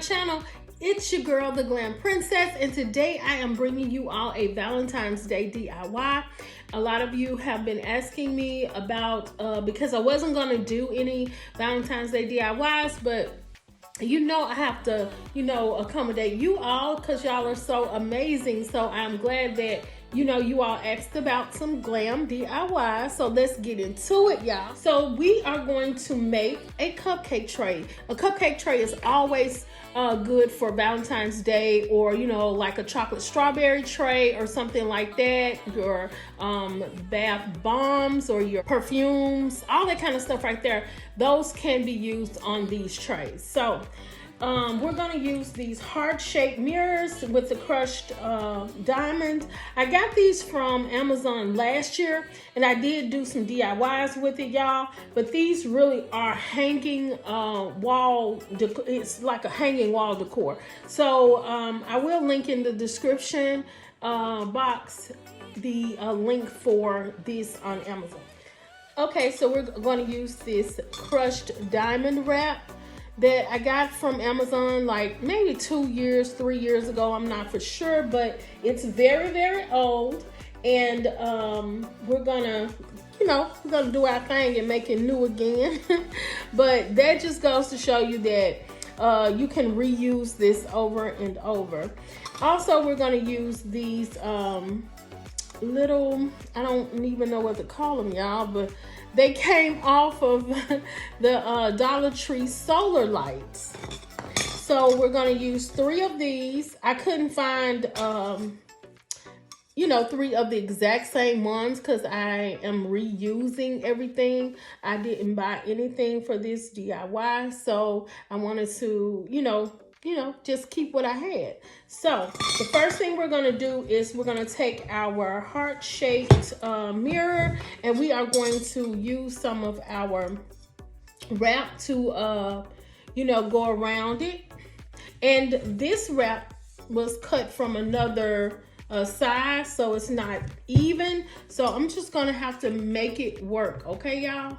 channel. It's your girl, the Glam Princess, and today I am bringing you all a Valentine's Day DIY. A lot of you have been asking me about, because I wasn't going to do any Valentine's Day DIYs, but I have to, accommodate you all because y'all are so amazing. So I'm glad that, you all asked about some glam DIY. So let's get into it, y'all. So we are going to make a cupcake tray. A cupcake tray is always good for Valentine's Day, or, like a chocolate strawberry tray or something like that. Your bath bombs or your perfumes, all that kind of stuff right there. Those can be used on these trays. So we're going to use these heart-shaped mirrors with the crushed diamond. I got these from Amazon last year, and I did do some DIYs with it, y'all. But these really are hanging wall decor. It's like a hanging wall decor. So I will link in the description box the link for this on Amazon. Okay, so we're going to use this crushed diamond wrap that I got from Amazon like maybe 2 years, 3 years ago. I'm not for sure, but it's very, very old. And we're gonna do our thing and make it new again. But that just goes to show you that you can reuse this over and over. Also, we're gonna use these little, I don't even know what to call them, y'all, but they came off of the Dollar Tree solar lights. So we're going to use 3 of these. I couldn't find, 3 of the exact same ones because I am reusing everything. I didn't buy anything for this DIY. So I wanted to, just keep what I had. So the first thing we're going to do is we're going to take our heart-shaped mirror, and we are going to use some of our wrap to, go around it. And this wrap was cut from another side, so it's not even. So I'm just going to have to make it work. Okay, y'all?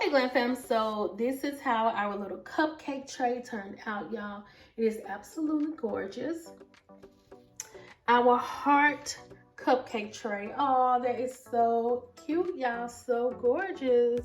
Hey Glam Fam, so this is how our little cupcake tray turned out, y'all. It is absolutely gorgeous. Our heart cupcake tray. Oh, that is so cute, y'all. So gorgeous.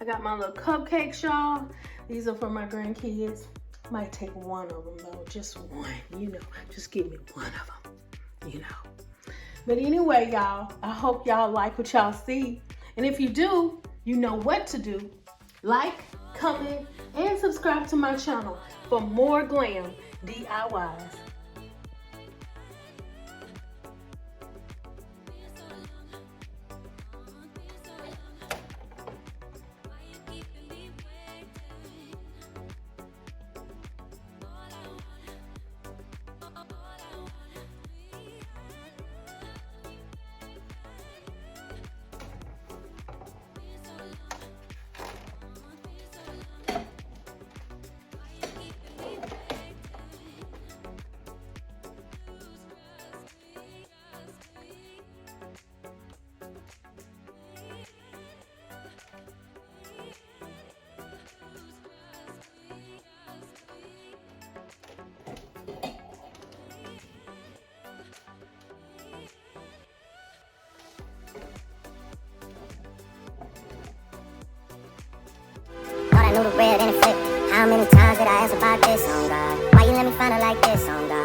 I got my little cupcakes, y'all. These are for my grandkids. Might take one of them though, just one, you know. Just give me one of them, you know. But anyway, y'all, I hope y'all like what y'all see. And if you do, you know what to do. Like, comment, and subscribe to my channel for more glam DIYs. Thought I knew the red and it flipped. How many times did I ask about this on God? Why you let me find her like this on God?